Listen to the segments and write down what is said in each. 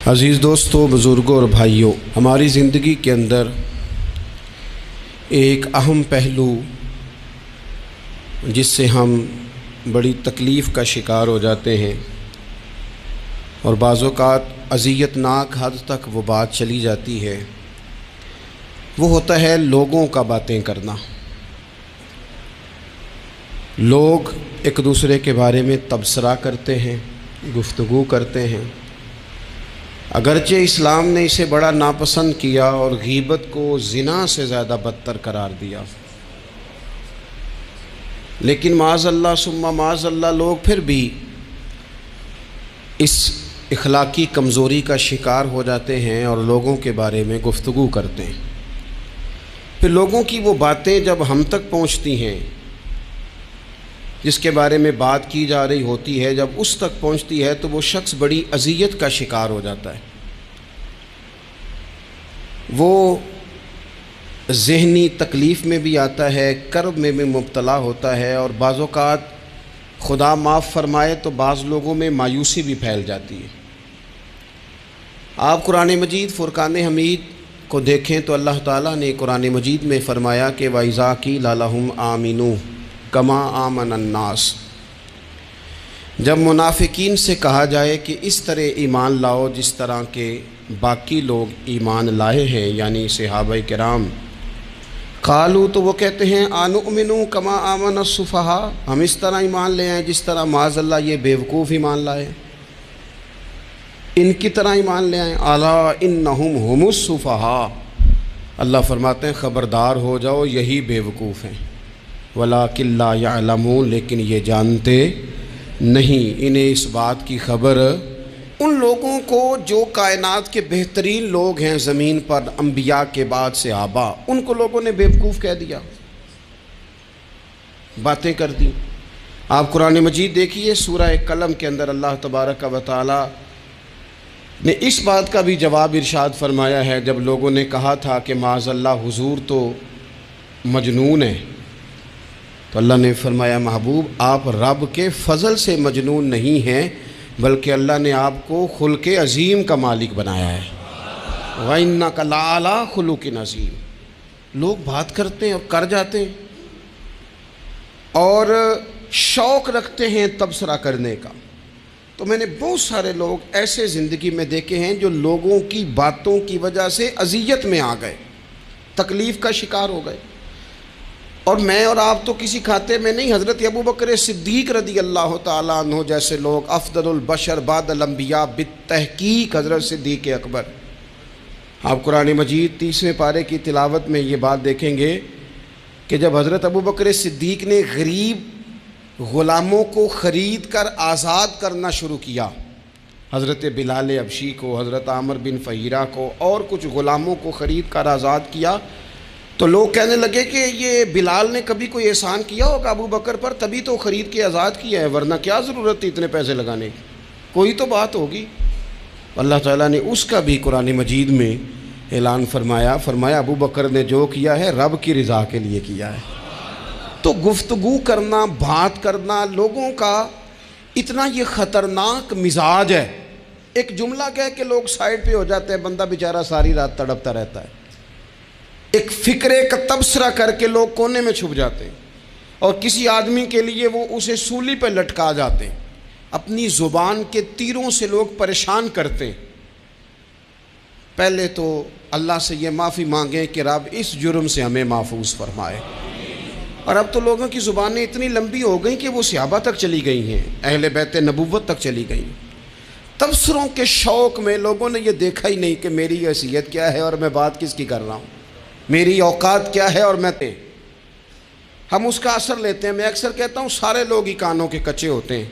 عزیز دوستوں، بزرگوں اور بھائیوں، ہماری زندگی کے اندر ایک اہم پہلو جس سے ہم بڑی تکلیف کا شکار ہو جاتے ہیں اور بعض اوقات اذیت ناک حد تک وہ بات چلی جاتی ہے، وہ ہوتا ہے لوگوں کا باتیں کرنا۔ لوگ ایک دوسرے کے بارے میں تبصرہ کرتے ہیں، گفتگو کرتے ہیں۔ اگرچہ اسلام نے اسے بڑا ناپسند کیا اور غیبت کو زنا سے زیادہ بدتر قرار دیا، لیکن معاذ اللہ ثم معاذ اللہ لوگ پھر بھی اس اخلاقی کمزوری کا شکار ہو جاتے ہیں اور لوگوں کے بارے میں گفتگو کرتے ہیں۔ پھر لوگوں کی وہ باتیں جب ہم تک پہنچتی ہیں، جس کے بارے میں بات کی جا رہی ہوتی ہے، جب اس تک پہنچتی ہے تو وہ شخص بڑی اذیت کا شکار ہو جاتا ہے۔ وہ ذہنی تکلیف میں بھی آتا ہے، کرب میں بھی مبتلا ہوتا ہے، اور بعض اوقات خدا معاف فرمائے تو بعض لوگوں میں مایوسی بھی پھیل جاتی ہے۔ آپ قرآن مجید فرقان حمید کو دیکھیں تو اللہ تعالیٰ نے قرآن مجید میں فرمایا کہ وَإِذَا قِيلَ لَهُمْ آمِنُوا كَمَا آمَنَ النَّاسُ، جب منافقین سے کہا جائے کہ اس طرح ایمان لاؤ جس طرح کے باقی لوگ ایمان لائے ہیں، یعنی صحابہ کرام، قالوا تو وہ کہتے ہیں آنؤمنوا کما آمن السفہاء، ہم اس طرح ایمان لے آئیں جس طرح معاذ اللہ یہ بیوقوف ایمان لائے، ان کی طرح ایمان لے آئیں۔ الا انہم هم السفہاء، اللہ فرماتے ہیں خبردار ہو جاؤ یہی بیوقوف ہیں، ولکن لا یعلمون، لیکن یہ جانتے نہیں، انہیں اس بات کی خبر ان لوگوں کو جو کائنات کے بہترین لوگ ہیں زمین پر، انبیاء کے بعد صحابہ، ان کو لوگوں نے بیوقوف کہہ دیا، باتیں کر دی۔ آپ قرآن مجید دیکھیے سورہ قلم کے اندر اللہ تبارک و تعالی نے اس بات کا بھی جواب ارشاد فرمایا ہے، جب لوگوں نے کہا تھا کہ معاذ اللہ حضور تو مجنون ہے، تو اللہ نے فرمایا محبوب آپ رب کے فضل سے مجنون نہیں ہیں، بلکہ اللہ نے آپ کو خلق عظیم کا مالک بنایا ہے۔ وَإِنَّكَ لَعَلَىٰ خُلُقٍ عَظِيمٍ، لوگ بات کرتے ہیں اور کر جاتے ہیں اور شوق رکھتے ہیں تبصرہ کرنے کا۔ تو میں نے بہت سارے لوگ ایسے زندگی میں دیکھے ہیں جو لوگوں کی باتوں کی وجہ سے اذیت میں آ گئے، تکلیف کا شکار ہو گئے۔ اور میں اور آپ تو کسی کھاتے میں نہیں، حضرت ابوبکر صدیق رضی اللہ تعالیٰ عنہ جیسے لوگ، افضل البشر بعد الانبیاء بالتحقیق حضرت صدیق اکبر، آپ قرآن مجید 30ویں پارے کی تلاوت میں یہ بات دیکھیں گے کہ جب حضرت ابوبکر صدیق نے غریب غلاموں کو خرید کر آزاد کرنا شروع کیا، حضرت بلال حبشی کو، حضرت عامر بن فہیرہ کو اور کچھ غلاموں کو خرید کر آزاد کیا، تو لوگ کہنے لگے کہ یہ بلال نے کبھی کوئی احسان کیا ہوگا ابو بکر پر، تبھی تو خرید کے آزاد کیا ہے، ورنہ کیا ضرورت تھی اتنے پیسے لگانے کی، کوئی تو بات ہوگی۔ اللہ تعالیٰ نے اس کا بھی قرآن مجید میں اعلان فرمایا ابو بکر نے جو کیا ہے رب کی رضا کے لیے کیا ہے۔ تو گفتگو کرنا، بات کرنا، لوگوں کا اتنا یہ خطرناک مزاج ہے، ایک جملہ کہہ کے لوگ سائڈ پہ ہو جاتے ہیں، بندہ بیچارہ ساری رات تڑپتا رہتا ہے، ایک فکرے کا تبصرہ کر کے لوگ کونے میں چھپ جاتے ہیں، اور کسی آدمی کے لیے وہ اسے سولی پہ لٹکا جاتے ہیں، اپنی زبان کے تیروں سے لوگ پریشان کرتے ہیں۔ پہلے تو اللہ سے یہ معافی مانگیں کہ رب اس جرم سے ہمیں محفوظ فرمائے۔ اور اب تو لوگوں کی زبانیں اتنی لمبی ہو گئیں کہ وہ صحابہ تک چلی گئی ہیں، اہل بیت نبوت تک چلی گئی ہیں۔ تبصروں کے شوق میں لوگوں نے یہ دیکھا ہی نہیں کہ میری حیثیت کیا ہے اور میں بات کس کی کر رہا ہوں، میری اوقات کیا ہے اور ہم اس کا اثر لیتے ہیں۔ میں اکثر کہتا ہوں سارے لوگ ہی کانوں کے کچے ہوتے ہیں،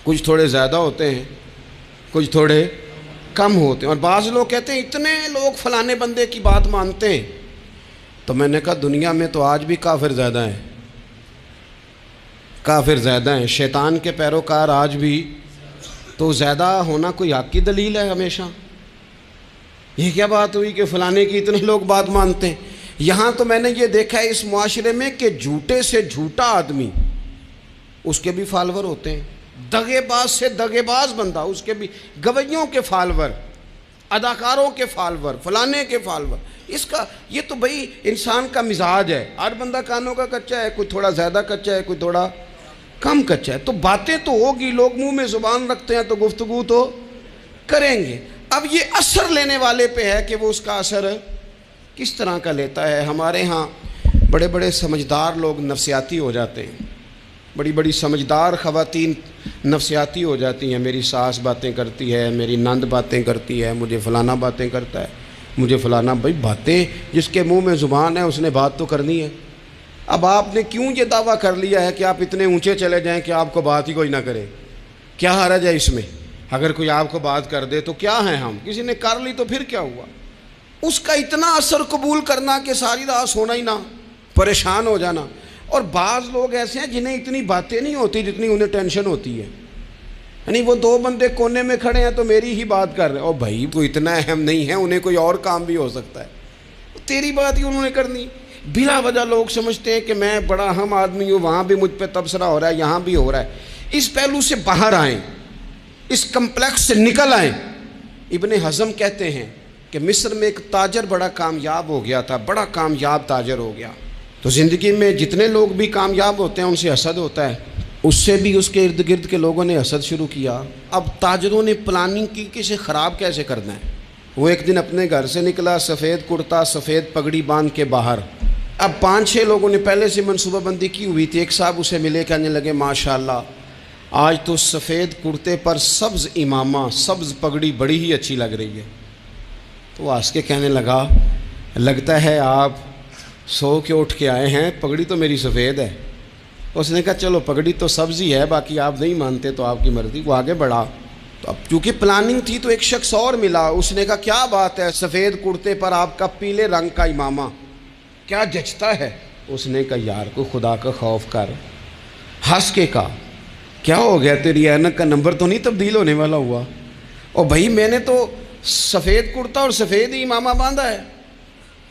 کچھ تھوڑے زیادہ ہوتے ہیں، کچھ تھوڑے کم ہوتے ہیں، اور بعض لوگ کہتے ہیں اتنے لوگ فلانے بندے کی بات مانتے ہیں۔ تو میں نے کہا دنیا میں تو آج بھی کافر زیادہ ہیں، کافر زیادہ ہیں، شیطان کے پیروکار آج بھی، تو زیادہ ہونا کوئی حق کی دلیل ہے ہمیشہ؟ یہ کیا بات ہوئی کہ فلانے کی اتنے لوگ بات مانتے ہیں؟ یہاں تو میں نے یہ دیکھا ہے اس معاشرے میں کہ جھوٹے سے جھوٹا آدمی، اس کے بھی فالوور ہوتے ہیں، دغے باز سے دغے باز بندہ، اس کے بھی گویوں کے فالور، اداکاروں کے فالور، فلانے کے فالور، اس کا یہ تو بھئی انسان کا مزاج ہے، ہر بندہ کانوں کا کچا ہے، کوئی تھوڑا زیادہ کچا ہے، کوئی تھوڑا کم کچا ہے، تو باتیں تو ہوگی، لوگ منہ میں زبان رکھتے ہیں تو گفتگو تو کریں گے۔ اب یہ اثر لینے والے پہ ہے کہ وہ اس کا اثر کس طرح کا لیتا ہے۔ ہمارے ہاں بڑے بڑے سمجھدار لوگ نفسیاتی ہو جاتے ہیں، بڑی بڑی سمجھدار خواتین نفسیاتی ہو جاتی ہیں، میری ساس باتیں کرتی ہے، میری نند باتیں کرتی ہے، مجھے فلانا باتیں کرتا ہے، مجھے فلانا، بھائی باتیں جس کے منہ میں زبان ہے اس نے بات تو کرنی ہے۔ اب آپ نے کیوں یہ دعویٰ کر لیا ہے کہ آپ اتنے اونچے چلے جائیں کہ آپ کو بات ہی کوئی نہ کرے؟ کیا حرج ہے اس میں؟ اگر کوئی آپ کو بات کر دے تو کیا ہیں ہم، کسی نے کر لی تو پھر کیا ہوا؟ اس کا اتنا اثر قبول کرنا کہ ساری رات سونا ہی نہ، پریشان ہو جانا۔ اور بعض لوگ ایسے ہیں جنہیں اتنی باتیں نہیں ہوتی جتنی انہیں ٹینشن ہوتی ہے، یعنی وہ دو بندے کونے میں کھڑے ہیں تو میری ہی بات کر رہے ہیں، اور بھائی کوئی اتنا اہم نہیں ہے، انہیں کوئی اور کام بھی ہو سکتا ہے، تیری بات ہی انہوں نے کرنی۔ بلا وجہ لوگ سمجھتے ہیں کہ میں بڑا اہم آدمی ہوں، وہاں بھی مجھ پہ تبصرہ ہو رہا ہے، یہاں بھی ہو رہا ہے۔ اس پہلو سے باہر آئیں، اس کمپلیکس سے نکل آئیں۔ ابن حزم کہتے ہیں کہ مصر میں ایک تاجر بڑا کامیاب ہو گیا تھا، بڑا کامیاب تاجر ہو گیا، تو زندگی میں جتنے لوگ بھی کامیاب ہوتے ہیں ان سے حسد ہوتا ہے، اس سے بھی اس کے ارد گرد کے لوگوں نے حسد شروع کیا۔ اب تاجروں نے پلاننگ کی کہ اسے خراب کیسے کرنا ہے۔ وہ ایک دن اپنے گھر سے نکلا، سفید کرتا سفید پگڑی باندھ کے باہر۔ اب 5-6 لوگوں نے پہلے سے منصوبہ بندی کی ہوئی تھی۔ ایک صاحب اسے ملے، کہنے لگے ماشاءاللہ آج تو سفید کرتے پر سبز امامہ، سبز پگڑی بڑی ہی اچھی لگ رہی ہے۔ تو وہ ہنس کے کہنے لگا لگتا ہے آپ سو کے اٹھ کے آئے ہیں، پگڑی تو میری سفید ہے۔ اس نے کہا چلو پگڑی تو سبز ہی ہے، باقی آپ نہیں مانتے تو آپ کی مرضی۔ وہ آگے بڑھا، تو اب چونکہ پلاننگ تھی تو ایک شخص اور ملا، اس نے کہا کیا بات ہے، سفید کرتے پر آپ کا پیلے رنگ کا امامہ کیا جچتا ہے؟ اس نے کہا یار کو خدا کا خوف کر، ہنس کے کہا کیا ہو گیا، تیری اینک کا نمبر تو نہیں تبدیل ہونے والا ہوا؟ اور بھائی میں نے تو سفید کرتا اور سفید ہی امامہ باندھا ہے۔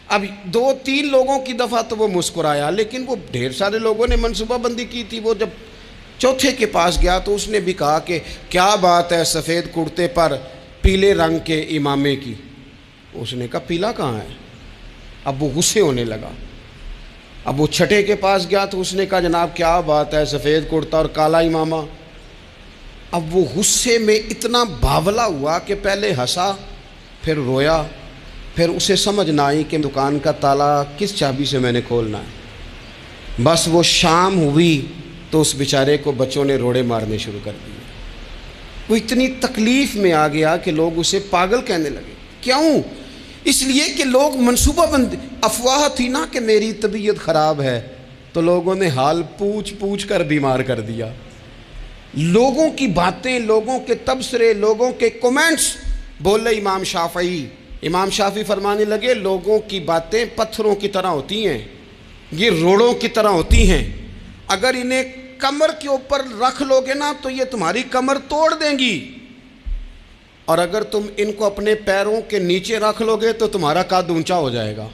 اب 2-3 لوگوں کی دفعہ تو وہ مسکرایا، لیکن وہ ڈھیر سارے لوگوں نے منصوبہ بندی کی تھی۔ وہ جب چوتھے کے پاس گیا تو اس نے بھی کہا کہ کیا بات ہے سفید کرتے پر پیلے رنگ کے امامے کی؟ اس نے کہا پیلا کہاں ہے؟ اب وہ غصے ہونے لگا۔ اب وہ چھٹے کے پاس گیا تو اس نے کہا جناب کیا بات ہے سفید کرتا اور کالا امامہ؟ اب وہ غصے میں اتنا باولا ہوا کہ پہلے ہنسا پھر رویا، پھر اسے سمجھ نہ آئی کہ دکان کا تالا کس چابی سے میں نے کھولنا ہے۔ بس وہ شام ہوئی تو اس بیچارے کو بچوں نے روڑے مارنے شروع کر دیے۔ وہ اتنی تکلیف میں آ گیا کہ لوگ اسے پاگل کہنے لگے۔ کیوں؟ اس لیے کہ لوگ منصوبہ بندی، افواہ تھی نا کہ میری طبیعت خراب ہے، تو لوگوں نے حال پوچھ پوچھ کر بیمار کر دیا۔ لوگوں کی باتیں، لوگوں کے تبصرے، لوگوں کے کومنٹس بولے امام شافعی۔ امام شافعی فرمانے لگے لوگوں کی باتیں پتھروں کی طرح ہوتی ہیں، یہ روڑوں کی طرح ہوتی ہیں، اگر انہیں کمر کے اوپر رکھ لو گے نا تو یہ تمہاری کمر توڑ دیں گی، اور اگر تم ان کو اپنے پیروں کے نیچے رکھ لو گے تو تمہارا قد اونچا ہو جائے گا۔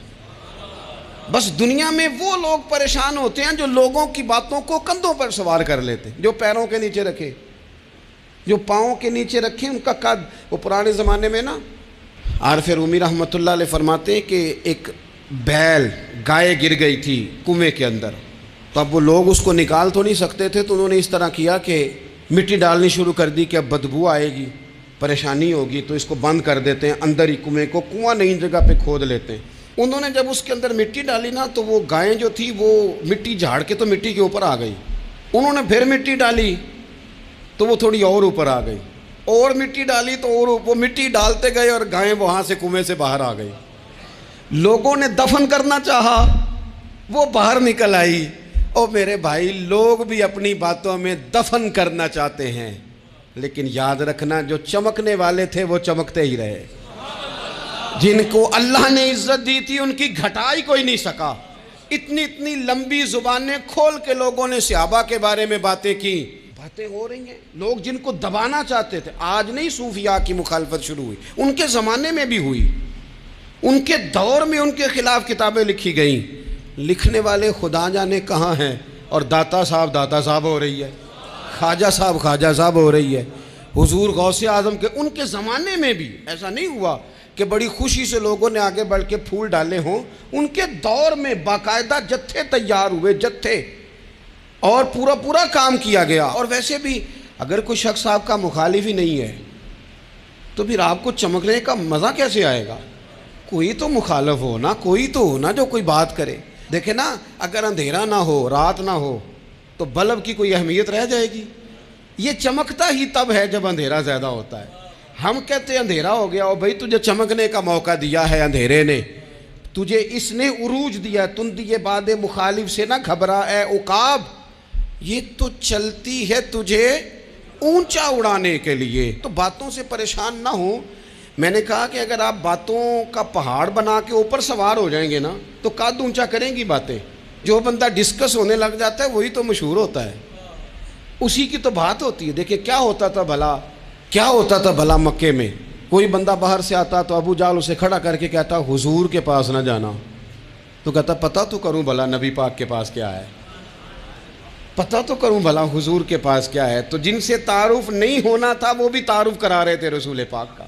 بس دنیا میں وہ لوگ پریشان ہوتے ہیں جو لوگوں کی باتوں کو کندھوں پر سوار کر لیتے، جو پیروں کے نیچے رکھے، جو پاؤں کے نیچے رکھے ان کا قد۔ وہ پرانے زمانے میں نا عارف رومی رحمۃ اللہ علیہ فرماتے ہیں کہ ایک بیل گائے گر گئی تھی کنویں کے اندر، تو اب وہ لوگ اس کو نکال تو نہیں سکتے تھے، تو انہوں نے اس طرح کیا کہ مٹی ڈالنی شروع کر دی کہ اب بدبو آئے گی، پریشانی ہوگی، تو اس کو بند کر دیتے ہیں اندر ہی کنویں کو، کنواں نئی جگہ پہ کھود لیتے ہیں۔ انہوں نے جب اس کے اندر مٹی ڈالی نا تو وہ گائیں جو تھی وہ مٹی جھاڑ کے تو مٹی کے اوپر آ گئی، انہوں نے پھر مٹی ڈالی تو وہ تھوڑی اور اوپر آ گئی، اور مٹی ڈالی تو اور وہ مٹی ڈالتے گئے اور گائیں وہاں سے کنویں سے باہر آ گئی۔ لوگوں نے دفن کرنا چاہا، وہ باہر نکل آئی۔ اور میرے بھائی لوگ بھی اپنی باتوں میں دفن کرنا چاہتے ہیں، لیکن یاد رکھنا جو چمکنے والے تھے وہ چمکتے ہی رہے، جن کو اللہ نے عزت دی تھی ان کی گھٹائی کوئی نہیں سکا۔ اتنی لمبی زبانیں کھول کے لوگوں نے صحابہ کے بارے میں باتیں کی، باتیں ہو رہی ہیں۔ لوگ جن کو دبانا چاہتے تھے، آج نہیں صوفیاء کی مخالفت شروع ہوئی، ان کے زمانے میں بھی ہوئی، ان کے دور میں ان کے خلاف کتابیں لکھی گئیں۔ لکھنے والے خدا جانے کہاں ہیں، اور داتا صاحب ہو رہی ہے۔ خواجہ صاحب ہو رہی ہے. حضور غوث اعظم کے ان کے زمانے میں بھی ایسا نہیں ہوا کہ بڑی خوشی سے لوگوں نے آگے بڑھ کے پھول ڈالے ہوں. ان کے دور میں باقاعدہ جتھے تیار ہوئے، جتھے، اور پورا کام کیا گیا. اور ویسے بھی اگر کوئی شخص آپ کا مخالف ہی نہیں ہے تو پھر آپ کو چمکنے کا مزہ کیسے آئے گا؟ کوئی تو مخالف ہو نا، کوئی تو ہو نا جو کوئی بات کرے. دیکھیں نا، اگر اندھیرا نہ ہو، رات نہ ہو، تو بلب کی کوئی اہمیت رہ جائے گی؟ یہ چمکتا ہی تب ہے جب اندھیرا زیادہ ہوتا ہے. ہم کہتے ہیں اندھیرا ہو گیا، اور بھائی تجھے چمکنے کا موقع دیا ہے اندھیرے نے، تجھے اس نے عروج دیا. تندی باد مخالف سے نہ گھبرا اے عقاب، یہ تو چلتی ہے تجھے اونچا اڑانے کے لیے. تو باتوں سے پریشان نہ ہو. میں نے کہا کہ اگر آپ باتوں کا پہاڑ بنا کے اوپر سوار ہو جائیں گے نا تو قد اونچا کریں گی باتیں. جو بندہ ڈسکس ہونے لگ جاتا ہے وہی تو مشہور ہوتا ہے، اسی کی تو بات ہوتی ہے. دیکھیں کیا ہوتا تھا بھلا مکے میں. کوئی بندہ باہر سے آتا تو ابو جال اسے کھڑا کر کے کہتا حضور کے پاس نہ جانا. تو کہتا پتہ تو کروں بھلا نبی پاک کے پاس کیا ہے، پتہ تو کروں بھلا حضور کے پاس کیا ہے. تو جن سے تعارف نہیں ہونا تھا وہ بھی تعارف کرا رہے تھے رسول پاک کا.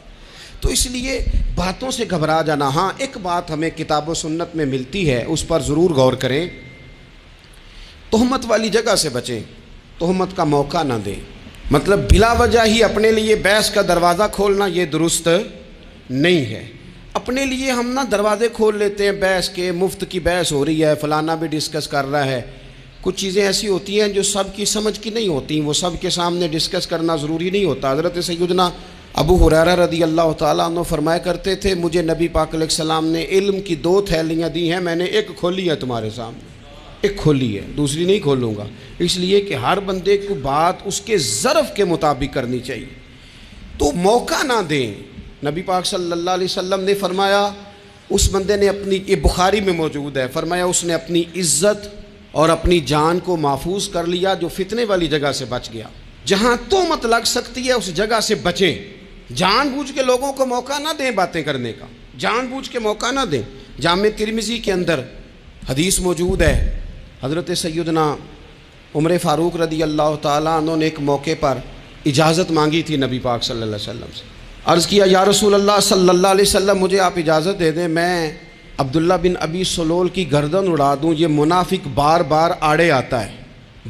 تو اس لیے باتوں سے گھبرا جانا. ہاں ایک بات ہمیں کتاب و سنت میں ملتی ہے، اس پر ضرور غور کریں. تہمت والی جگہ سے بچیں، تہمت کا موقع نہ دیں. مطلب بلا وجہ ہی اپنے لیے بحث کا دروازہ کھولنا یہ درست نہیں ہے. اپنے لیے ہم نہ دروازے کھول لیتے ہیں بحث کے، مفت کی بحث ہو رہی ہے، فلانا بھی ڈسکس کر رہا ہے. کچھ چیزیں ایسی ہوتی ہیں جو سب کی سمجھ کی نہیں ہوتی، وہ سب کے سامنے ڈسکس کرنا ضروری نہیں ہوتا. حضرت سیدنا ابو ہریرہ رضی اللہ تعالیٰ عنہ فرمایا کرتے تھے مجھے نبی پاک علیہ السلام نے علم کی 2 تھیلیاں دی ہیں، میں نے ایک کھولی ہے تمہارے سامنے، ایک کھولی ہے، دوسری نہیں کھولوں گا. اس لیے کہ ہر بندے کو بات اس کے ظرف کے مطابق کرنی چاہیے. تو موقع نہ دیں. نبی پاک صلی اللہ علیہ وسلم نے فرمایا اس بندے نے اپنی، یہ بخاری میں موجود ہے، فرمایا اس نے اپنی عزت اور اپنی جان کو محفوظ کر لیا جو فتنے والی جگہ سے بچ گیا. جہاں تہمت لگ سکتی ہے اس جگہ سے بچیں. جان بوجھ کے لوگوں کو موقع نہ دیں باتیں کرنے کا، جان بوجھ کے موقع نہ دیں. جامع ترمذی کے اندر حدیث موجود ہے، حضرت سیدنا عمر فاروق رضی اللہ تعالیٰ عنہ نے ایک موقع پر اجازت مانگی تھی نبی پاک صلی اللہ علیہ وسلم سے. عرض کیا یا رسول اللہ صلی اللہ علیہ وسلم مجھے آپ اجازت دے دیں، میں عبداللہ بن ابی سلول کی گردن اڑا دوں، یہ منافق بار بار آڑے آتا ہے،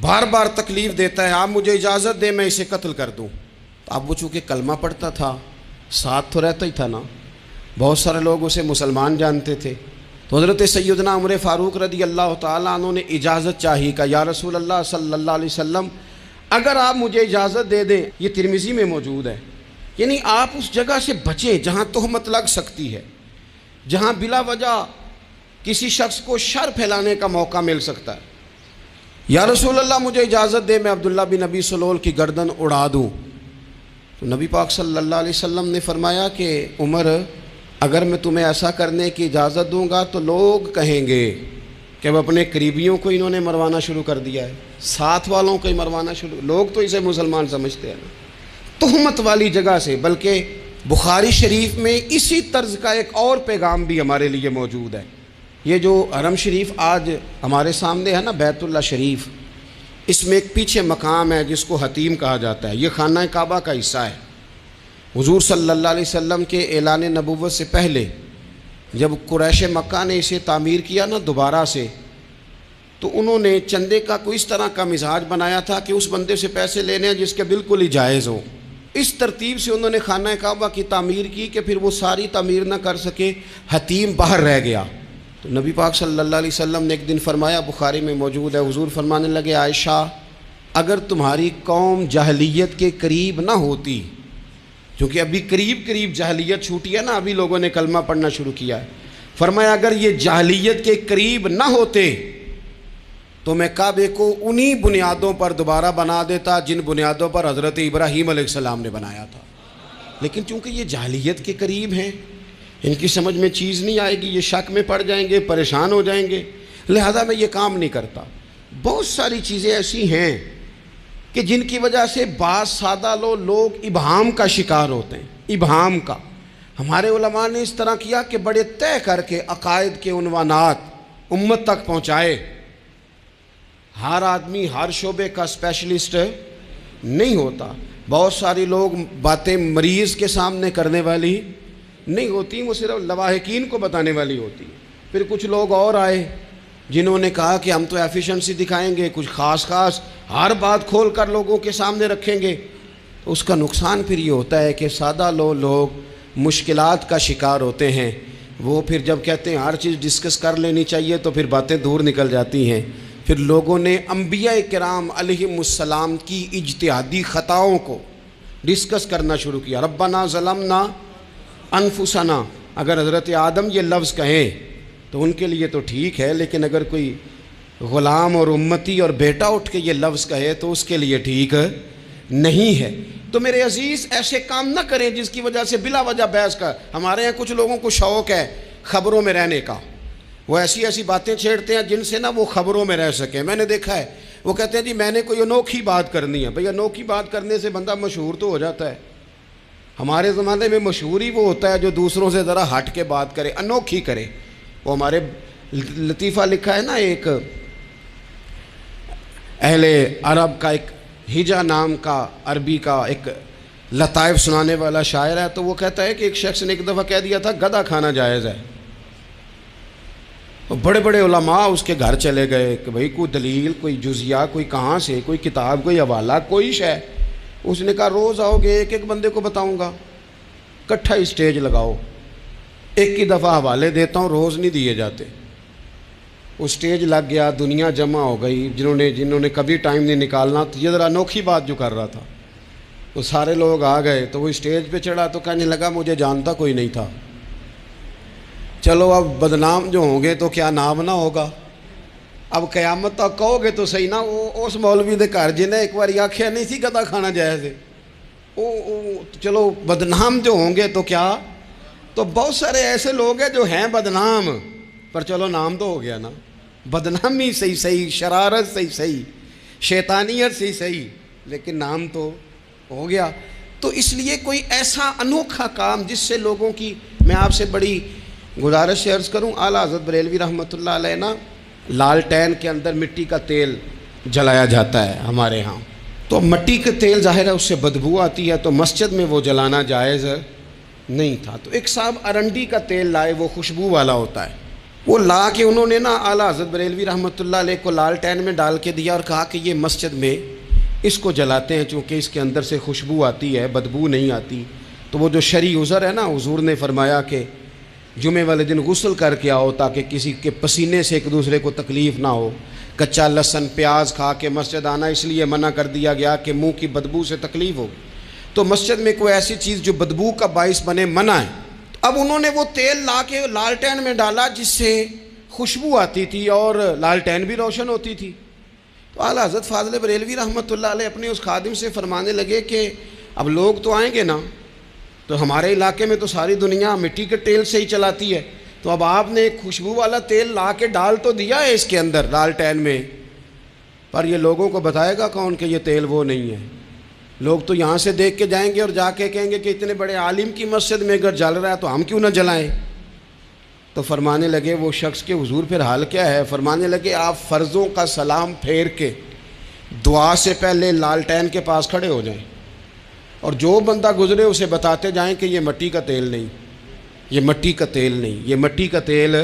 بار بار تکلیف دیتا ہے، آپ مجھے اجازت دیں میں اسے قتل کر دوں. تو اب وہ چونکہ کلمہ پڑھتا تھا، ساتھ تو رہتا ہی تھا نا، بہت سارے لوگ اسے مسلمان جانتے تھے. تو حضرت سیدنا عمر فاروق رضی اللہ تعالیٰ عنہ نے اجازت چاہی کہ یا رسول اللہ صلی اللہ علیہ وسلم اگر آپ مجھے اجازت دے دیں، یہ ترمذی میں موجود ہے، یعنی آپ اس جگہ سے بچیں جہاں تہمت لگ سکتی ہے، جہاں بلا وجہ کسی شخص کو شر پھیلانے کا موقع مل سکتا ہے. یا رسول اللہ مجھے اجازت دے میں عبداللہ بن ابی سلول کی گردن اڑا دوں. تو نبی پاک صلی اللہ علیہ وسلم نے فرمایا کہ عمر اگر میں تمہیں ایسا کرنے کی اجازت دوں گا تو لوگ کہیں گے کہ اب اپنے قریبیوں کو انہوں نے مروانا شروع کر دیا ہے، ساتھ والوں کو ہی مروانا شروع، لوگ تو اسے مسلمان سمجھتے ہیں نا. تہمت والی جگہ سے. بلکہ بخاری شریف میں اسی طرز کا ایک اور پیغام بھی ہمارے لیے موجود ہے. یہ جو حرم شریف آج ہمارے سامنے ہے نا، بیت اللہ شریف، اس میں ایک پیچھے مقام ہے جس کو حتیم کہا جاتا ہے. یہ خانہ کعبہ کا حصہ ہے. حضور صلی اللہ علیہ وسلم کے اعلان نبوت سے پہلے جب قریش مکہ نے اسے تعمیر کیا نا دوبارہ سے، تو انہوں نے چندے کا کوئی اس طرح کا مزاج بنایا تھا کہ اس بندے سے پیسے لینے ہیں جس کے بالکل ہی جائز ہوں. اس ترتیب سے انہوں نے خانہ کعبہ کی تعمیر کی کہ پھر وہ ساری تعمیر نہ کر سکے، حتیم باہر رہ گیا. تو نبی پاک صلی اللہ علیہ وسلم نے ایک دن فرمایا، بخاری میں موجود ہے، حضور فرمانے لگے عائشہ اگر تمہاری قوم جاہلیت کے قریب نہ ہوتی، کیونکہ ابھی قریب جاہلیت چھوٹی ہے نا، ابھی لوگوں نے کلمہ پڑھنا شروع کیا ہے، فرمایا اگر یہ جاہلیت کے قریب نہ ہوتے تو میں کعبے کو انہی بنیادوں پر دوبارہ بنا دیتا جن بنیادوں پر حضرت ابراہیم علیہ السلام نے بنایا تھا. لیکن چونکہ یہ جاہلیت کے قریب ہیں، ان کی سمجھ میں چیز نہیں آئے گی، یہ شک میں پڑ جائیں گے، پریشان ہو جائیں گے، لہذا میں یہ کام نہیں کرتا. بہت ساری چیزیں ایسی ہیں کہ جن کی وجہ سے بعض سادہ لوگ ابہام کا شکار ہوتے ہیں. ابہام کا ہمارے علماء نے اس طرح کیا کہ بڑے طے کر کے عقائد کے عنوانات امت تک پہنچائے. ہر آدمی ہر شعبے کا اسپیشلسٹ نہیں ہوتا۔ بہت ساری لوگ باتیں مریض کے سامنے کرنے والی نہیں ہوتی، وہ صرف لواحقین کو بتانے والی ہوتی۔ پھر کچھ لوگ اور آئے جنہوں نے کہا کہ ہم تو ایفیشنسی دکھائیں گے، کچھ خاص ہر بات کھول کر لوگوں کے سامنے رکھیں گے۔ اس کا نقصان پھر یہ ہوتا ہے کہ سادہ لوگ مشکلات کا شکار ہوتے ہیں۔ وہ پھر جب کہتے ہیں ہر چیز ڈسکس کر لینی چاہیے تو پھر باتیں دور نکل جاتی ہیں۔ پھر لوگوں نے انبیاء کرام علیہم السلام کی اجتہادی خطاؤں کو ڈسکس کرنا شروع کیا۔ ربنا ظلمنا انفسنا، اگر حضرت آدم یہ لفظ کہیں تو ان کے لیے تو ٹھیک ہے، لیکن اگر کوئی غلام اور امتی اور بیٹا اٹھ کے یہ لفظ کہے تو اس کے لیے ٹھیک نہیں ہے۔ تو میرے عزیز ایسے کام نہ کریں جس کی وجہ سے بلا وجہ بحث کا۔ ہمارے یہاں کچھ لوگوں کو شوق ہے خبروں میں رہنے کا، وہ ایسی باتیں چھیڑتے ہیں جن سے نہ وہ خبروں میں رہ سکیں۔ میں نے دیکھا ہے وہ کہتے ہیں جی میں نے کوئی انوکھی بات کرنی ہے۔ بھئی انوکھی بات کرنے سے بندہ مشہور تو ہو جاتا ہے۔ ہمارے زمانے میں مشہور ہی وہ ہوتا ہے جو دوسروں سے ذرا ہٹ کے بات کرے، انوکھی کرے۔ وہ ہمارے لطیفہ لکھا ہے نا، ایک اہل عرب کا، ایک ہجا نام کا عربی کا ایک لطائف سنانے والا شاعر ہے، تو وہ کہتا ہے کہ ایک شخص نے ایک دفعہ کہہ دیا تھا گدھا کھانا جائز ہے۔ بڑے بڑے علماء اس کے گھر چلے گئے کہ بھئی کوئی دلیل، کوئی جزیہ، کوئی کہاں سے، کوئی کتاب، کوئی حوالہ، کوئی شے۔ اس نے کہا روز آؤ گے ایک بندے کو بتاؤں گا، کٹھا اسٹیج لگاؤ، ایک ہی دفعہ حوالے دیتا ہوں، روز نہیں دیے جاتے۔ وہ اسٹیج لگ گیا، دنیا جمع ہو گئی، جنہوں نے کبھی ٹائم نہیں نکالنا۔ تو یہ ذرا انوکھی بات جو کر رہا تھا، وہ سارے لوگ آ گئے، تو وہ اسٹیج پہ چڑھا تو کہنے لگا مجھے جانتا کوئی نہیں تھا۔ چلو اب بدنام جو ہوں گے تو کیا نام نہ ہوگا، اب قیامت تک کہو گے تو صحیح نا۔ وہ اس مولوی دے گھر جنہیں ایک بار آکھیا نہیں سی گدھا کھانا جائز ہے، چلو بدنام جو ہوں گے تو کیا۔ تو بہت سارے ایسے لوگ ہیں جو ہیں بدنام، پر چلو نام تو ہو گیا نا۔ بدنامی صحیح، شرارت صحیح، شیطانیت صحیح، لیکن نام تو ہو گیا۔ تو اس لیے کوئی ایسا انوکھا کام جس سے لوگوں کی، میں آپ سے بڑی گزارش سے عرض کروں، اعلیٰ حضرت بریلوی رحمۃ اللہ علیہ نا، لالٹین کے اندر مٹی کا تیل جلایا جاتا ہے ہمارے ہاں، تو مٹی کا تیل ظاہر ہے اس سے بدبو آتی ہے، تو مسجد میں وہ جلانا جائز نہیں تھا۔ تو ایک صاحب ارنڈی کا تیل لائے، وہ خوشبو والا ہوتا ہے، وہ لا کے انہوں نے نا اعلیٰ حضرت بریلوی رحمۃ اللہ علیہ کو لالٹین میں ڈال کے دیا اور کہا کہ یہ مسجد میں اس کو جلاتے ہیں چونکہ اس کے اندر سے خوشبو آتی ہے، بدبو نہیں آتی۔ تو وہ جو شرعی عذر ہے نا، حضور نے فرمایا کہ جمعے والے دن غسل کر کے آؤ تاکہ کسی کے پسینے سے ایک دوسرے کو تکلیف نہ ہو۔ کچا لہسن پیاز کھا کے مسجد آنا اس لیے منع کر دیا گیا کہ منہ کی بدبو سے تکلیف ہو، تو مسجد میں کوئی ایسی چیز جو بدبو کا باعث بنے منع ہے۔ اب انہوں نے وہ تیل لا کے لالٹین میں ڈالا جس سے خوشبو آتی تھی اور لالٹین بھی روشن ہوتی تھی۔ تو اعلیٰ حضرت فاضل بریلوی رحمۃ اللہ علیہ اپنے اس خادم سے فرمانے لگے کہ اب لوگ تو آئیں گے نا، تو ہمارے علاقے میں تو ساری دنیا مٹی کے تیل سے ہی چلاتی ہے، تو اب آپ نے ایک خوشبو والا تیل لا کے ڈال تو دیا ہے اس کے اندر لالٹین میں، پر یہ لوگوں کو بتائے گا کون کہ یہ تیل وہ نہیں ہے؟ لوگ تو یہاں سے دیکھ کے جائیں گے اور جا کے کہیں گے کہ اتنے بڑے عالم کی مسجد میں اگر جل رہا ہے تو ہم کیوں نہ جلائیں۔ تو فرمانے لگے وہ شخص کے حضور پھر حال کیا ہے؟ فرمانے لگے آپ فرضوں کا سلام پھیر کے دعا سے پہلے لالٹین کے پاس کھڑے ہو جائیں اور جو بندہ گزرے اسے بتاتے جائیں کہ یہ مٹی کا تیل نہیں، یہ مٹی کا تیل نہیں، یہ مٹی کا تیل۔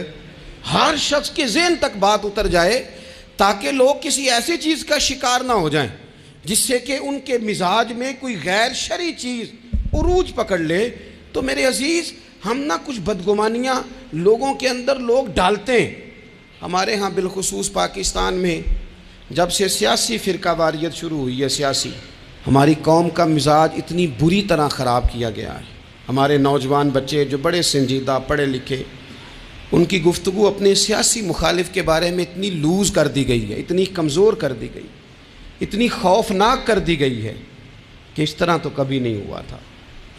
ہر شخص کے ذہن تک بات اتر جائے تاکہ لوگ کسی ایسی چیز کا شکار نہ ہو جائیں جس سے کہ ان کے مزاج میں کوئی غیر شرعی چیز عروج پکڑ لے۔ تو میرے عزیز ہم نہ کچھ بدگمانیاں لوگوں کے اندر لوگ ڈالتے ہیں۔ ہمارے ہاں بالخصوص پاکستان میں جب سے سیاسی فرقہ واریت شروع ہوئی ہے، سیاسی، ہماری قوم کا مزاج اتنی بری طرح خراب کیا گیا ہے۔ ہمارے نوجوان بچے جو بڑے سنجیدہ پڑھے لکھے، ان کی گفتگو اپنے سیاسی مخالف کے بارے میں اتنی لوز کر دی گئی ہے، اتنی کمزور کر دی گئی، اتنی خوفناک کر دی گئی ہے کہ اس طرح تو کبھی نہیں ہوا تھا۔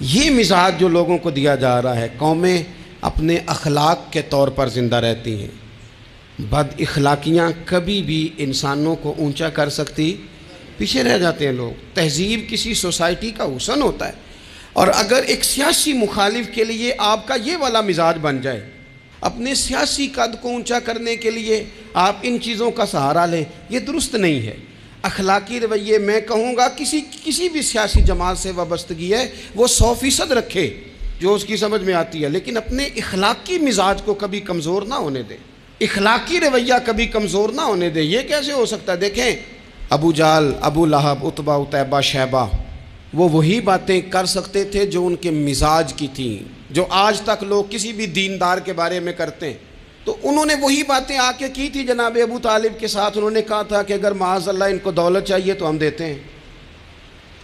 یہ مزاج جو لوگوں کو دیا جا رہا ہے، قومیں اپنے اخلاق کے طور پر زندہ رہتی ہیں۔ بد اخلاقیاں کبھی بھی انسانوں کو اونچا کر سکتی، پیچھے رہ جاتے ہیں لوگ۔ تہذیب کسی سوسائٹی کا حسن ہوتا ہے، اور اگر ایک سیاسی مخالف کے لیے آپ کا یہ والا مزاج بن جائے، اپنے سیاسی قد کو اونچا کرنے کے لیے آپ ان چیزوں کا سہارا لیں، یہ درست نہیں ہے۔ اخلاقی رویے میں کہوں گا کسی بھی سیاسی جماعت سے وابستگی ہے وہ 100% رکھے جو اس کی سمجھ میں آتی ہے، لیکن اپنے اخلاقی مزاج کو کبھی کمزور نہ ہونے دے، اخلاقی رویہ کبھی کمزور نہ ہونے دے۔ یہ کیسے ہو سکتا ہے؟ دیکھیں ابو جہل، ابو لہب، عتبہ، عتیبہ، شیبہ، وہ وہی باتیں کر سکتے تھے جو ان کے مزاج کی تھیں، جو آج تک لوگ کسی بھی دیندار کے بارے میں کرتے ہیں۔ تو انہوں نے وہی باتیں آ کے کی تھی جناب ابو طالب کے ساتھ۔ انہوں نے کہا تھا کہ اگر معاذ اللہ ان کو دولت چاہیے تو ہم دیتے ہیں۔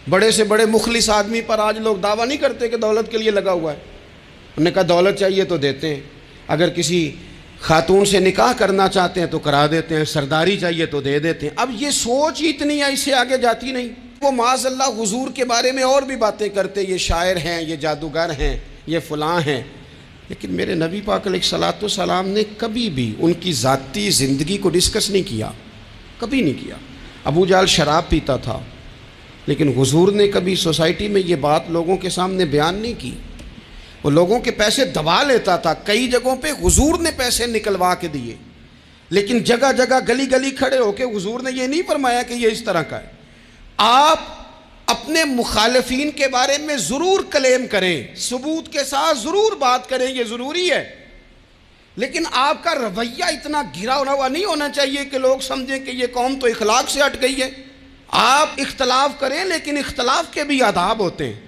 بڑے سے بڑے مخلص آدمی پر آج لوگ دعویٰ نہیں کرتے کہ دولت کے لیے لگا ہوا ہے، انہوں نے کہا دولت چاہیے تو دیتے ہیں، اگر کسی خاتون سے نکاح کرنا چاہتے ہیں تو کرا دیتے ہیں، سرداری چاہیے تو دے دیتے ہیں۔ اب یہ سوچ ہی اتنی ہے، اس سے آگے جاتی نہیں۔ وہ معاذ اللہ حضور کے بارے میں اور بھی باتیں کرتے، یہ شاعر ہیں، یہ جادوگر ہیں، یہ فلاں ہیں، لیکن میرے نبی پاک علیہ الصلوۃ والسلام نے کبھی بھی ان کی ذاتی زندگی کو ڈسکس نہیں کیا، کبھی نہیں کیا۔ ابو جہل شراب پیتا تھا، لیکن حضور نے کبھی سوسائٹی میں یہ بات لوگوں کے سامنے بیان نہیں کی۔ وہ لوگوں کے پیسے دبا لیتا تھا، کئی جگہوں پہ حضور نے پیسے نکلوا کے دیے، لیکن جگہ جگہ گلی گلی کھڑے ہو کے حضور نے یہ نہیں فرمایا کہ یہ اس طرح کا ہے۔ آپ اپنے مخالفین کے بارے میں ضرور کلیم کریں، ثبوت کے ساتھ ضرور بات کریں، یہ ضروری ہے، لیکن آپ کا رویہ اتنا گرا ہوا نہیں ہونا چاہیے کہ لوگ سمجھیں کہ یہ قوم تو اخلاق سے ہٹ گئی ہے۔ آپ اختلاف کریں، لیکن اختلاف کے بھی آداب ہوتے ہیں،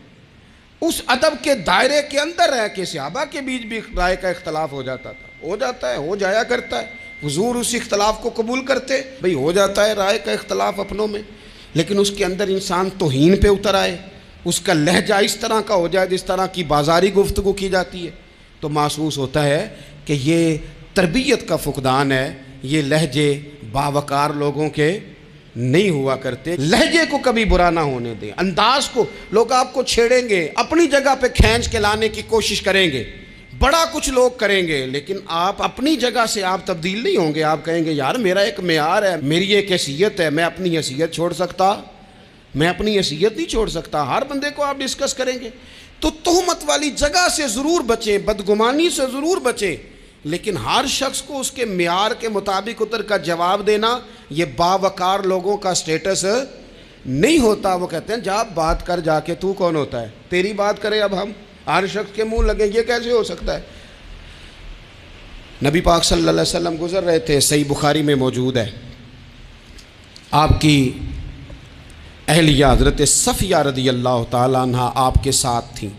اس ادب کے دائرے کے اندر رہ کے۔ صحابہ کے بیچ بھی رائے کا اختلاف ہو جاتا تھا، ہو جاتا ہے، ہو جایا کرتا ہے، حضور اس اختلاف کو قبول کرتے، بھئی ہو جاتا ہے رائے کا اختلاف اپنوں میں، لیکن اس کے اندر انسان توہین پہ اتر آئے، اس کا لہجہ اس طرح کا ہو جائے جس طرح کی بازاری گفتگو کی جاتی ہے، تو محسوس ہوتا ہے کہ یہ تربیت کا فقدان ہے، یہ لہجے باوقار لوگوں کے نہیں ہوا کرتے۔ لہجے کو کبھی برا نہ ہونے دیں، انداز کو۔ لوگ آپ کو چھیڑیں گے، اپنی جگہ پہ کھینچ کے لانے کی کوشش کریں گے، بڑا کچھ لوگ کریں گے، لیکن آپ اپنی جگہ سے آپ تبدیل نہیں ہوں گے۔ آپ کہیں گے یار میرا ایک معیار ہے، میری ایک حیثیت ہے، میں اپنی حیثیت چھوڑ سکتا؟ میں اپنی حیثیت نہیں چھوڑ سکتا۔ ہر بندے کو آپ ڈسکس کریں گے، تو تہمت والی جگہ سے ضرور بچیں، بدگمانی سے ضرور بچیں، لیکن ہر شخص کو اس کے معیار کے مطابق اتر کا جواب دینا یہ باوقار لوگوں کا سٹیٹس نہیں ہوتا۔ وہ کہتے ہیں جا بات کر، جا کے تو کون ہوتا ہے تیری بات کرے، اب ہم ہر شخص کے منہ لگیں، یہ کیسے ہو سکتا ہے؟ نبی پاک صلی اللہ علیہ وسلم گزر رہے تھے، صحیح بخاری میں موجود ہے، آپ کی اہلیہ حضرت صفیہ رضی اللہ تعالیٰ عنہ آپ کے ساتھ تھیں،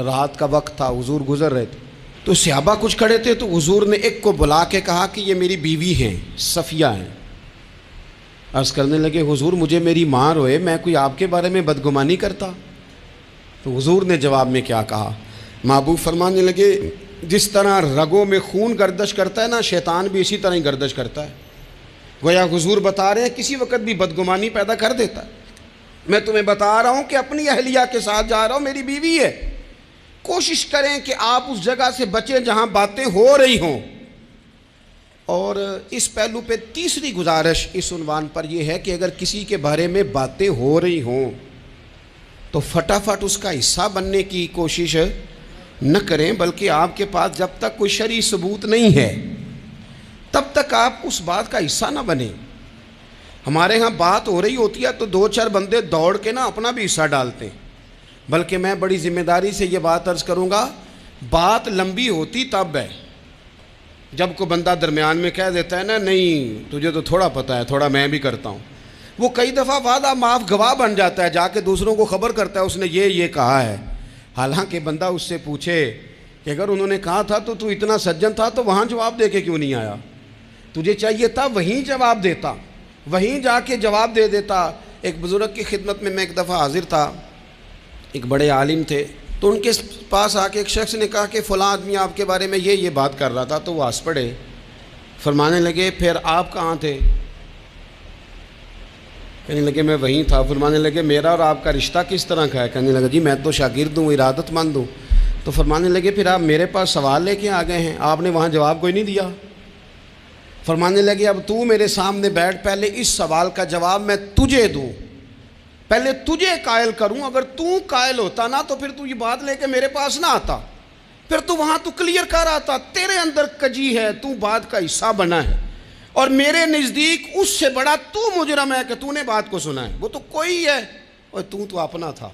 رات کا وقت تھا، حضور گزر رہے تھے، تو صحابہ کچھ کھڑے تھے، تو حضور نے ایک کو بلا کے کہا کہ یہ میری بیوی ہیں، صفیہ ہیں۔ عرض کرنے لگے حضور مجھے میری ماں روئے، میں کوئی آپ کے بارے میں بدگمانی کرتا؟ تو حضور نے جواب میں کیا کہا؟ محبوب فرمانے لگے جس طرح رگوں میں خون گردش کرتا ہے نا، شیطان بھی اسی طرح ہی گردش کرتا ہے۔ گویا حضور بتا رہے ہیں کسی وقت بھی بدگمانی پیدا کر دیتا ہے۔ میں تمہیں بتا رہا ہوں کہ اپنی اہلیہ کے ساتھ جا رہا ہوں، میری بیوی ہے، کوشش کریں کہ آپ اس جگہ سے بچیں جہاں باتیں ہو رہی ہوں۔ اور اس پہلو پہ تیسری گزارش اس عنوان پر یہ ہے کہ اگر کسی کے بارے میں باتیں ہو رہی ہوں تو فٹافٹ اس کا حصہ بننے کی کوشش نہ کریں، بلکہ آپ کے پاس جب تک کوئی شرعی ثبوت نہیں ہے تب تک آپ اس بات کا حصہ نہ بنیں۔ ہمارے ہاں بات ہو رہی ہوتی ہے تو دو چار بندے دوڑ کے نا اپنا بھی حصہ ڈالتے ہیں، بلکہ میں بڑی ذمہ داری سے یہ بات عرض کروں گا، بات لمبی ہوتی تب ہے جب کوئی بندہ درمیان میں کہہ دیتا ہے نا نہیں تجھے تو تھوڑا پتہ ہے، تھوڑا میں بھی کرتا ہوں۔ وہ کئی دفعہ وعدہ معاف گواہ بن جاتا ہے، جا کے دوسروں کو خبر کرتا ہے اس نے یہ کہا ہے، حالانکہ بندہ اس سے پوچھے کہ اگر انہوں نے کہا تھا تو اتنا سجن تھا تو وہاں جواب دے کے کیوں نہیں آیا؟ تجھے چاہیے تھا وہیں جواب دیتا، وہیں جا کے جواب دے دیتا۔ ایک بزرگ کی خدمت میں ایک دفعہ حاضر تھا، ایک بڑے عالم تھے، تو ان کے پاس آ کے ایک شخص نے کہا کہ فلاں آدمی آپ کے بارے میں یہ بات کر رہا تھا، تو وہ ہنس پڑے، فرمانے لگے پھر آپ کہاں تھے؟ کہنے لگے میں وہیں تھا۔ فرمانے لگے میرا اور آپ کا رشتہ کس طرح کا ہے؟ کہنے لگا جی میں تو شاگرد ہوں، ارادت مند ہوں۔ تو فرمانے لگے پھر آپ میرے پاس سوال لے کے آ گئے ہیں، آپ نے وہاں جواب کوئی نہیں دیا۔ فرمانے لگے اب تو میرے سامنے بیٹھ، پہلے اس سوال کا جواب میں تجھے دوں، پہلے تجھے قائل کروں، اگر تو قائل ہوتا نا تو پھر تو یہ بات لے کے میرے پاس نہ آتا، پھر تو وہاں تو کلیئر کر آتا، تیرے اندر کجی ہے، تو بات کا حصہ بنا ہے۔ اور میرے نزدیک اس سے بڑا تو مجرم ہے کہ تو نے بات کو سنا ہے. وہ تو کوئی ہے، اور تو اپنا تھا.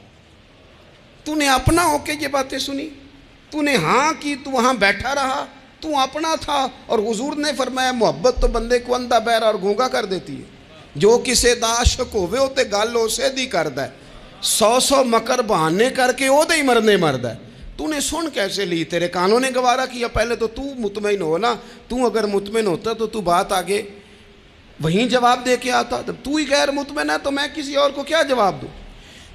تو نے اپنا ہو کے یہ باتیں سنی، تو نے ہاں کی، تو وہاں بیٹھا رہا، تو اپنا تھا. اور حضور نے فرمایا محبت تو بندے کو اندھا بہرا اور گونگا کر دیتی ہے. جو کسے دا عاشق ہوئے ہوتے گل اسے دی کردا ہے، 100 مکر بہانے کر کے وہ دے مرنے مرد ہے. تو نے سن کیسے لی؟ تیرے کانوں نے گوارا کیا؟ پہلے تو مطمئن ہو نا. تو اگر مطمئن ہوتا تو بات آگے وہیں جواب دے کے آتا. جب تو ہی غیر مطمئن ہے تو میں کسی اور کو کیا جواب دوں؟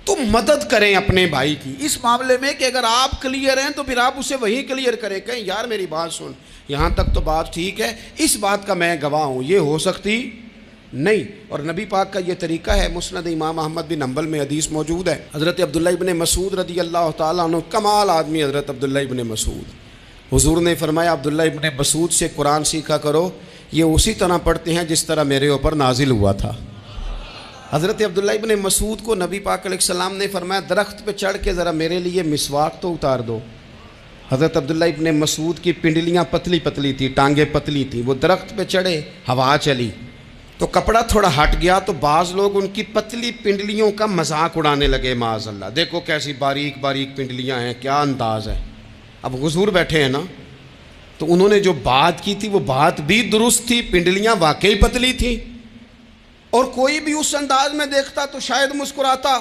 تو مدد کریں اپنے بھائی کی اس معاملے میں کہ اگر آپ کلیئر ہیں تو پھر آپ اسے وہیں کلیئر کریں. کہیں یار میری بات سن، یہاں تک تو بات ٹھیک ہے، اس بات کا میں گواہ ہوں، یہ ہو سکتی نہیں. اور نبی پاک کا یہ طریقہ ہے. مسند امام احمد بن حنبل میں حدیث موجود ہے. حضرت عبداللہ ابن مسعود رضی اللہ تعالیٰ عنہ، کمال آدمی حضرت عبداللہ ابن مسعود. حضور نے فرمایا عبداللہ ابن مسعود سے قرآن سیکھا کرو، یہ اسی طرح پڑھتے ہیں جس طرح میرے اوپر نازل ہوا تھا. حضرت عبداللہ ابن مسعود کو نبی پاک علیہ السلام نے فرمایا درخت پہ چڑھ کے ذرا میرے لیے مسواک تو اتار دو. حضرت عبداللہ ابن مسعود کی پنڈلیاں پتلی پتلی تھی، ٹانگیں پتلی تھیں. وہ درخت پہ چڑھے، ہوا چلی تو کپڑا تھوڑا ہٹ گیا تو بعض لوگ ان کی پتلی پنڈلیوں کا مذاق اڑانے لگے. معاذ اللہ، دیکھو کیسی باریک باریک پنڈلیاں ہیں، کیا انداز ہے. اب حضور بیٹھے ہیں نا، تو انہوں نے جو بات کی تھی وہ بات بھی درست تھی، پنڈلیاں واقعی پتلی تھیں. اور کوئی بھی اس انداز میں دیکھتا تو شاید مسکراتا.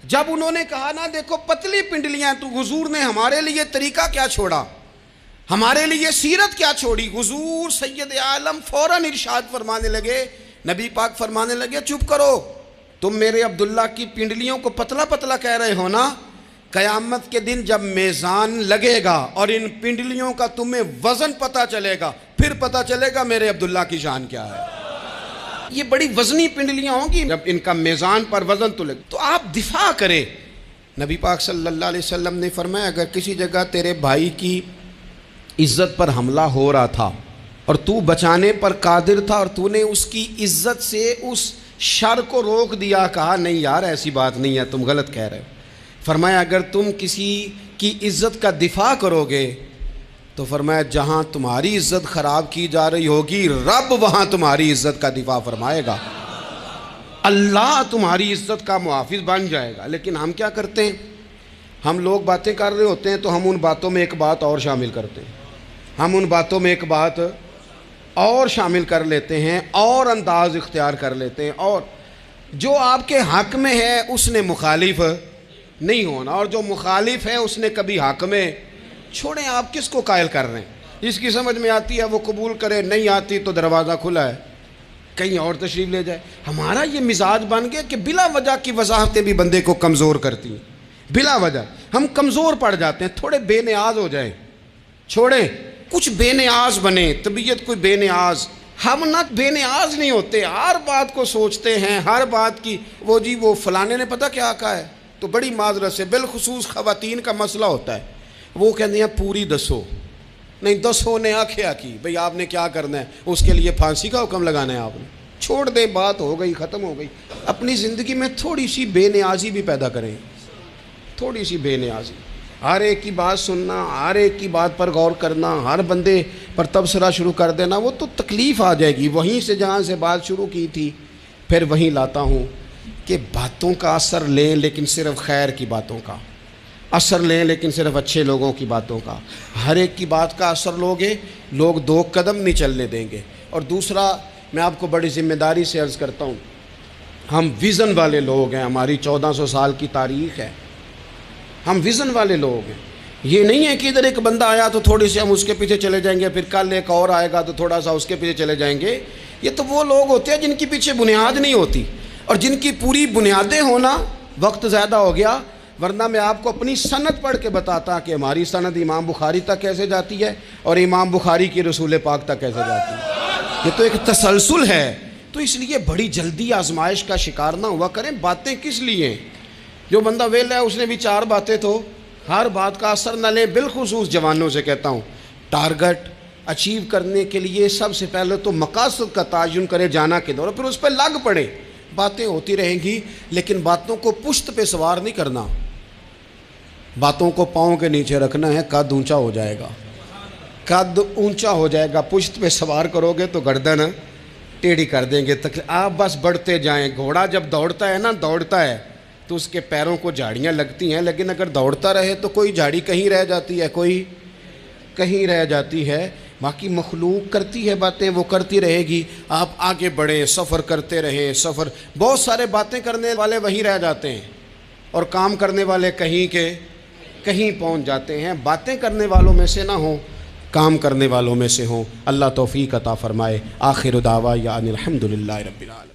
جب انہوں نے کہا نا دیکھو پتلی پنڈلیاں، تو حضور نے ہمارے لیے طریقہ کیا چھوڑا، ہمارے لیے سیرت کیا چھوڑی. حضور سید عالم فوراً ارشاد فرمانے لگے، نبی پاک فرمانے لگے چپ کرو، تم میرے عبداللہ کی پنڈلیوں کو پتلا پتلا کہہ رہے ہو نا. قیامت کے دن جب میزان لگے گا اور ان پنڈلیوں کا تمہیں وزن پتہ چلے گا، پھر پتہ چلے گا میرے عبداللہ کی شان کیا ہے. یہ بڑی وزنی پنڈلیاں ہوں گی، جب ان کا میزان پر وزن تلے تو آپ دفاع کریں. نبی پاک صلی اللہ علیہ وسلم نے فرمایا اگر کسی جگہ تیرے بھائی کی عزت پر حملہ ہو رہا تھا اور تو بچانے پر قادر تھا اور تو نے اس کی عزت سے اس شر کو روک دیا، کہا نہیں یار ایسی بات نہیں ہے، تم غلط کہہ رہے ہو. فرمایا اگر تم کسی کی عزت کا دفاع کرو گے تو فرمایا جہاں تمہاری عزت خراب کی جا رہی ہوگی رب وہاں تمہاری عزت کا دفاع فرمائے گا، اللہ تمہاری عزت کا محافظ بن جائے گا. لیکن ہم کیا کرتے ہیں، ہم لوگ باتیں کر رہے ہوتے ہیں تو ہم ان باتوں میں ایک بات اور شامل کرتے ہیں، ہم ان باتوں میں ایک بات اور شامل کر لیتے ہیں اور انداز اختیار کر لیتے ہیں، اور جو آپ کے حق میں ہے اس نے مخالف نہیں ہونا، اور جو مخالف ہے اس نے کبھی حق میں چھوڑیں. آپ کس کو قائل کر رہے ہیں؟ جس کی سمجھ میں آتی ہے وہ قبول کرے، نہیں آتی تو دروازہ کھلا ہے، کہیں اور تشریف لے جائے. ہمارا یہ مزاج بن گیا کہ بلا وجہ کی وضاحتیں بھی بندے کو کمزور کرتی ہیں. بلا وجہ ہم کمزور پڑ جاتے ہیں. تھوڑے بے نیاز ہو جائیں، چھوڑیں، کچھ بے نیاز بنے، طبیعت کوئی بے نیاز. ہم نہ بے نیاز نہیں ہوتے، ہر بات کو سوچتے ہیں، ہر بات کی وہ جی وہ فلانے نے پتہ کیا کہا ہے. تو بڑی معذرت سے بالخصوص خواتین کا مسئلہ ہوتا ہے، وہ کہتے ہیں پوری دسو، نہیں دسو نے آخیا کی، بھئی آپ نے کیا کرنا ہے، اس کے لیے پھانسی کا حکم لگانا ہے آپ نے. چھوڑ دیں، بات ہو گئی، ختم ہو گئی. اپنی زندگی میں تھوڑی سی بے نیازی بھی پیدا کریں، تھوڑی سی بے نیازی. ہر ایک کی بات سننا، ہر ایک کی بات پر غور کرنا، ہر بندے پر تبصرہ شروع کر دینا، وہ تو تکلیف آ جائے گی. وہیں سے جہاں سے بات شروع کی تھی پھر وہیں لاتا ہوں کہ باتوں کا اثر لیں لیکن صرف خیر کی باتوں کا اثر لیں، لیکن صرف اچھے لوگوں کی باتوں کا. ہر ایک کی بات کا اثر لوگے، لوگ دو قدم نہیں چلنے دیں گے. اور دوسرا میں آپ کو بڑی ذمہ داری سے عرض کرتا ہوں، ہم ویژن والے لوگ ہیں، ہماری 1400 سال کی تاریخ ہے، ہم ویژن والے لوگ ہیں. یہ نہیں ہے کہ ادھر ایک بندہ آیا تو تھوڑی سی ہم اس کے پیچھے چلے جائیں گے، پھر کل ایک اور آئے گا تو تھوڑا سا اس کے پیچھے چلے جائیں گے. یہ تو وہ لوگ ہوتے ہیں جن کے پیچھے بنیاد نہیں ہوتی، اور جن کی پوری بنیادیں ہونا. وقت زیادہ ہو گیا، ورنہ میں آپ کو اپنی سند پڑھ کے بتاتا کہ ہماری سند امام بخاری تک کیسے جاتی ہے اور امام بخاری کی رسول پاک تک کیسے جاتی ہے. یہ تو ایک تسلسل ہے. تو اس لیے بڑی جلدی آزمائش کا شکار نہ ہوا کریں. باتیں کس لیے ہیں؟ جو بندہ ویلا ہے اس نے بھی 4 باتیں تو ہر بات کا اثر نہ لیں. بالخصوص جوانوں سے کہتا ہوں، ٹارگٹ اچیو کرنے کے لیے سب سے پہلے تو مقاصد کا تعین کرے، جانا کے دور، پھر اس پہ لگ پڑے. باتیں ہوتی رہیں گی لیکن باتوں کو پشت پہ سوار نہیں کرنا، باتوں کو پاؤں کے نیچے رکھنا ہے، قد اونچا ہو جائے گا. قد اونچا ہو جائے گا، پشت پہ سوار کرو گے تو گردن ٹیڑھی کر دیں گے، آپ بس بڑھتے جائیں۔ گھوڑا جب دوڑتا ہے نا، دوڑتا ہے تو اس کے پیروں کو جھاڑیاں لگتی ہیں، لیکن اگر دوڑتا رہے تو کوئی جھاڑی کہیں رہ جاتی ہے، کوئی کہیں رہ جاتی ہے۔ باقی مخلوق کرتی ہے باتیں، وہ کرتی رہے گی، آپ آگے بڑھیں، سفر کرتے رہیں۔ سفر بہت سارے باتیں کرنے والے وہیں رہ جاتے ہیں اور کام کرنے والے کہیں کے کہیں پہنچ جاتے ہیں۔ باتیں کرنے والوں میں سے نہ ہوں، کام کرنے والوں میں سے ہوں۔ اللہ توفیق عطا فرمائے۔ آخر دعوانا ان الحمد للہ رب العالمین۔